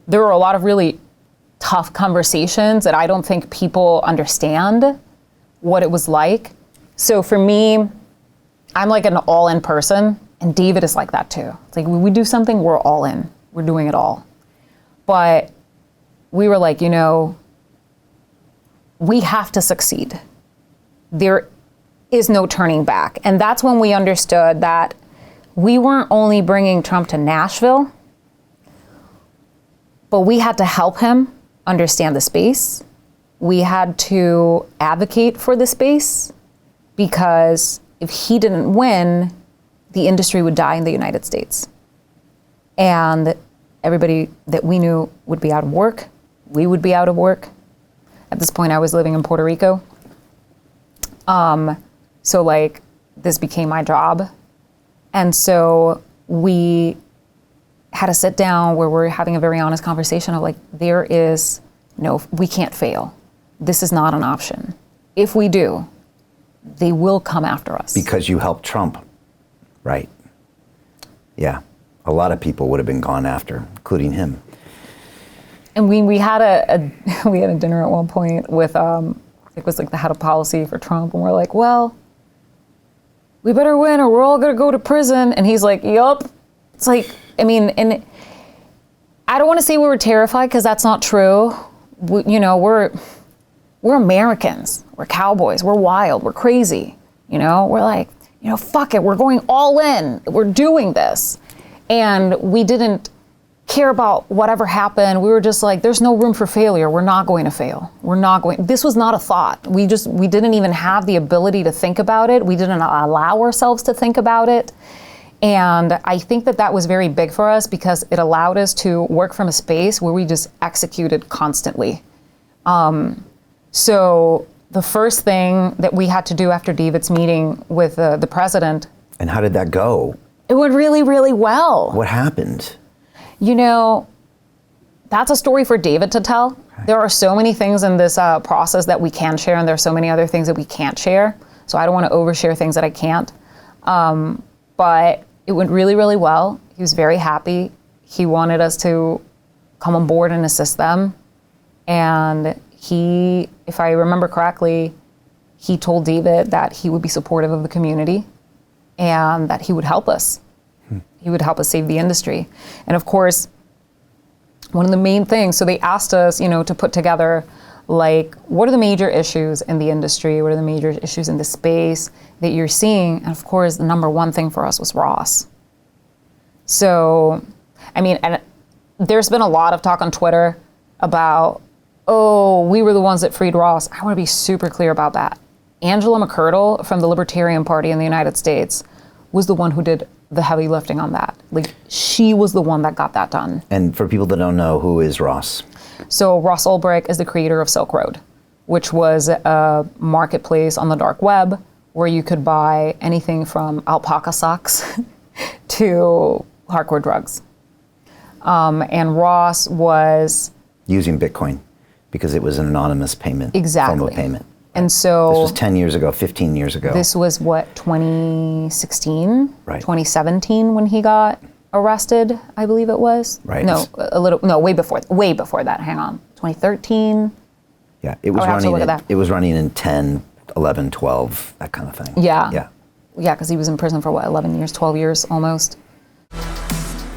there were a lot of really tough conversations that I don't think people understand what it was like. So for me, I'm like an all-in person, and David is like that too. It's like when we do something, we're all in. We're doing it all. But we were like, we have to succeed. There is no turning back. And that's when we understood that we weren't only bringing Trump to Nashville, but we had to help him understand the space. We had to advocate for the space, because if he didn't win, the industry would die in the United States. And everybody that we knew would be out of work. We would be out of work. At this point, I was living in Puerto Rico. So like, this became my job. And so we had to sit down where we're having a very honest conversation of like, we can't fail. This is not an option. If we do, they will come after us. Because you helped Trump, right? Yeah, a lot of people would have been gone after, including him. And we had a dinner at one point with, it was like the head of policy for Trump, and we're like, well, we better win or we're all gonna go to prison. And he's like, yup. It's like, and I don't want to say we were terrified, because that's not true. We're Americans. We're cowboys. We're wild. We're crazy. We're like, fuck it. We're going all in. We're doing this. And we didn't care about whatever happened. We were just like, there's no room for failure. We're not going to fail. This was not a thought. We didn't even have the ability to think about it. We didn't allow ourselves to think about it. And I think that was very big for us, because it allowed us to work from a space where we just executed constantly. So the first thing that we had to do after David's meeting with the president. And how did that go? It went really, really well. What happened? That's a story for David to tell. Okay. There are so many things in this process that we can share, and there are so many other things that we can't share. So I don't want to overshare things that I can't. But it went really, really well. He was very happy. He wanted us to come on board and assist them. And he, if I remember correctly, he told David that he would be supportive of the community and that he would help us. He would help us save the industry. And of course, one of the main things, so they asked us, to put together, like, what are the major issues in the industry? What are the major issues in the space that you're seeing? And of course, the number one thing for us was Ross. So, and there's been a lot of talk on Twitter about, we were the ones that freed Ross. I want to be super clear about that. Angela McCurdle from the Libertarian Party in the United States was the one who did the heavy lifting on that. Like, she was the one that got that done. And for people that don't know, who is Ross? So Ross Ulbricht is the creator of Silk Road, which was a marketplace on the dark web where you could buy anything from alpaca socks to hardcore drugs. And Ross was... using Bitcoin, because it was an anonymous payment. Exactly. Form of payment. And so... this was 10 years ago, 15 years ago. This was, 2016? Right. 2017 when he got arrested, I believe it was. Right. No, way before that, hang on. 2013? Yeah, it was running in 10, 11, 12, that kind of thing. Yeah. Yeah. Yeah, because he was in prison for 11 years, 12 years almost.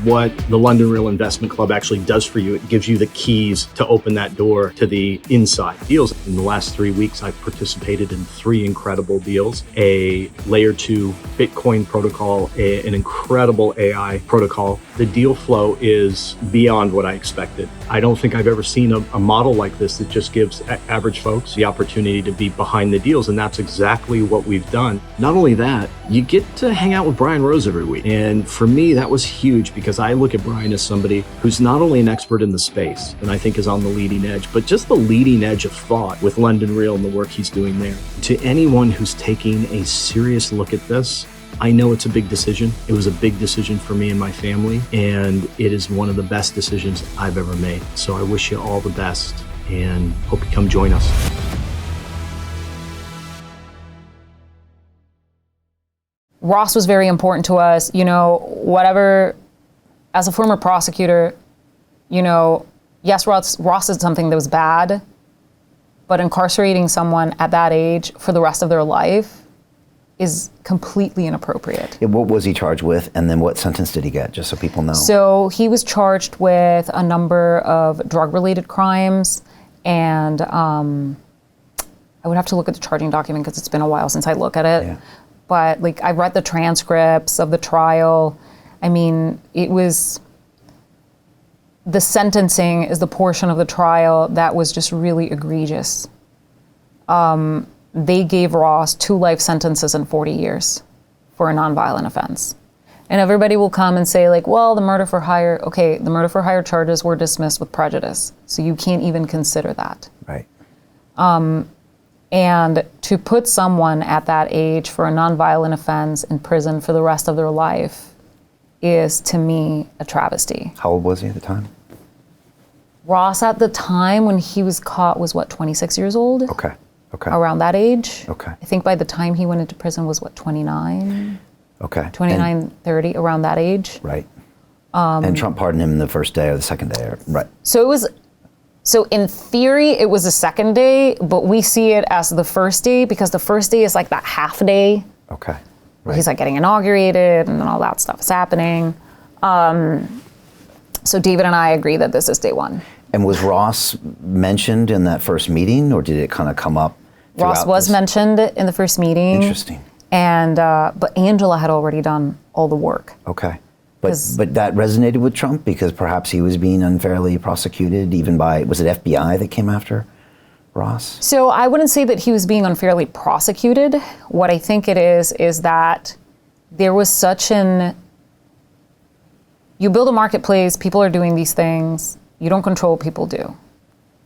What the London Real Investment Club actually does for you, it gives you the keys to open that door to the inside deals. In the last 3 weeks, I've participated in 3 incredible deals: a layer 2 Bitcoin protocol, an incredible AI protocol. The deal flow is beyond what I expected. I don't think I've ever seen a model like this that just gives average folks the opportunity to be behind the deals, and that's exactly what we've done. Not only that, you get to hang out with Brian Rose every week. And for me, that was huge, because I look at Brian as somebody who's not only an expert in the space, and I think is on the leading edge, but just the leading edge of thought with London Real and the work he's doing there. To anyone who's taking a serious look at this, I know it's a big decision. It was a big decision for me and my family, and it is one of the best decisions I've ever made. So I wish you all the best, and hope you come join us. Ross was very important to us. Whatever, as a former prosecutor, yes, Ross did something that was bad, but incarcerating someone at that age for the rest of their life is completely inappropriate. What was he charged with, and then what sentence did he get, just so people know? So he was charged with a number of drug-related crimes, and I would have to look at the charging document because it's been a while since I look at it. Yeah. But like, I read the transcripts of the trial. I mean, the sentencing is the portion of the trial that was just really egregious. They gave Ross 2 life sentences and 40 years for a nonviolent offense. And everybody will come and say like, well, the murder for hire charges were dismissed with prejudice. So you can't even consider that. Right. And to put someone at that age for a nonviolent offense in prison for the rest of their life is, to me, a travesty. How old was he at the time? Ross at the time when he was caught was 26 years old? Okay. Around that age. Okay. I think by the time he went into prison was 29? Okay. 29, 30, around that age. Right. And Trump pardoned him the first day or the second day, right? So in theory, it was the second day, but we see it as the first day because the first day is like that half day. Okay. Right. He's like getting inaugurated and then all that stuff is happening. So David and I agree that this is day 1. And was Ross mentioned in that first meeting, or did it kind of come up? Ross was mentioned in the first meeting. Interesting. And but Angela had already done all the work. Okay. But that resonated with Trump because perhaps he was being unfairly prosecuted even by, was it FBI that came after Ross? So I wouldn't say that he was being unfairly prosecuted. What I think it is that there was you build a marketplace, people are doing these things, you don't control what people do.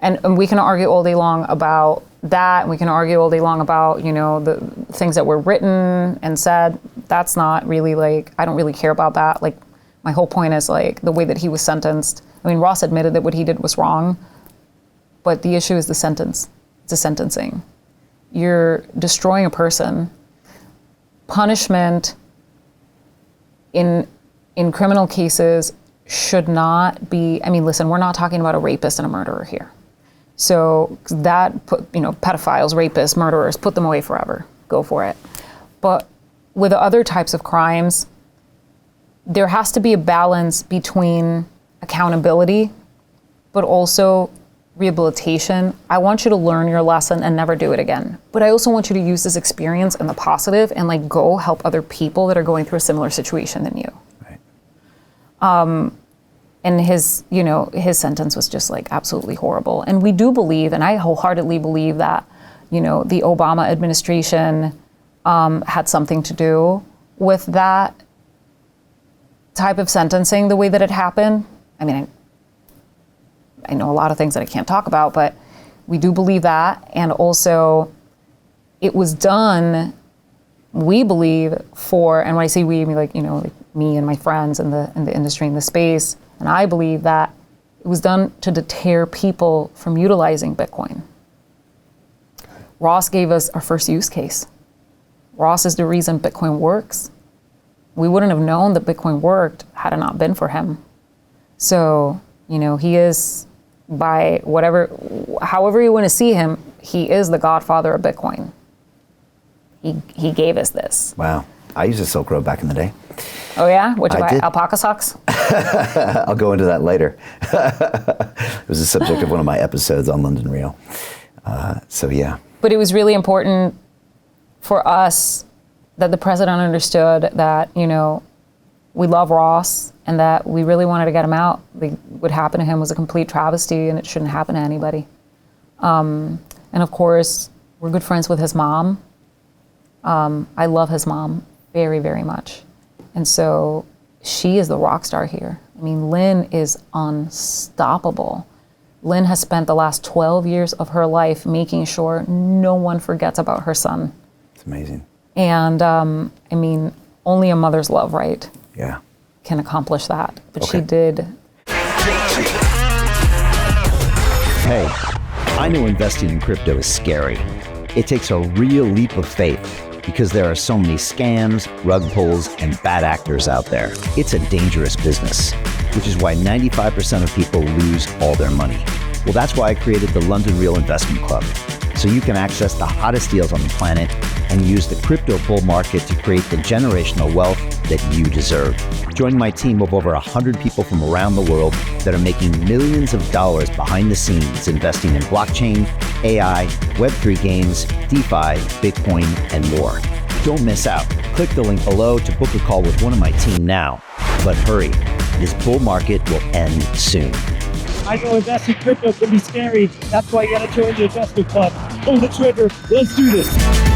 And we can argue all day long about that, and we can argue all day long about, the things that were written and said. That's not really I don't really care about that. Like, my whole point is the way that he was sentenced. I mean, Ross admitted that what he did was wrong, but the issue is the sentence. It's the sentencing. You're destroying a person. Punishment in criminal cases should not be, listen, we're not talking about a rapist and a murderer here. So that pedophiles, rapists, murderers, put them away forever. Go for it. But with other types of crimes, there has to be a balance between accountability, but also rehabilitation. I want you to learn your lesson and never do it again. But I also want you to use this experience in the positive and go help other people that are going through a similar situation than you. Right. And his sentence was just absolutely horrible. And we do believe, and I wholeheartedly believe that, the Obama administration had something to do with that type of sentencing, the way that it happened. I know a lot of things that I can't talk about, but we do believe that. And also, it was done, we believe, and when I say we, I mean me and my friends in the industry, in the space. And I believe that it was done to deter people from utilizing Bitcoin. Ross gave us our first use case. Ross is the reason Bitcoin works. We wouldn't have known that Bitcoin worked had it not been for him. So, he is, by however you want to see him, he is the godfather of Bitcoin. He gave us this. Wow. I used a Silk Road back in the day. Oh yeah? What'd you buy? Did. Alpaca socks? I'll go into that later. It was the subject of one of my episodes on London Real. So yeah. But it was really important for us that the president understood that, we love Ross and that we really wanted to get him out. What happened to him was a complete travesty and it shouldn't happen to anybody. And of course, we're good friends with his mom. I love his mom very, very much. And so she is the rock star here. Lynn is unstoppable. Lynn has spent the last 12 years of her life making sure no one forgets about her son. It's amazing. And only a mother's love, right? Yeah. Can accomplish that. But she did. Hey, I know investing in crypto is scary. It takes a real leap of faith because there are so many scams, rug pulls, and bad actors out there. It's a dangerous business. which is why 95% of people lose all their money. Well, that's why I created the London Real Investment Club, so you can access the hottest deals on the planet and use the crypto bull market to create the generational wealth that you deserve. Join my team of over 100 people from around the world that are making millions of dollars behind the scenes investing in blockchain, AI, Web3 games, DeFi, Bitcoin, and more. Don't miss out. Click the link below to book a call with one of my team now. But hurry, this bull market will end soon. I know investing crypto can be scary. That's why you gotta join the investment club. Pull the trigger. Let's do this.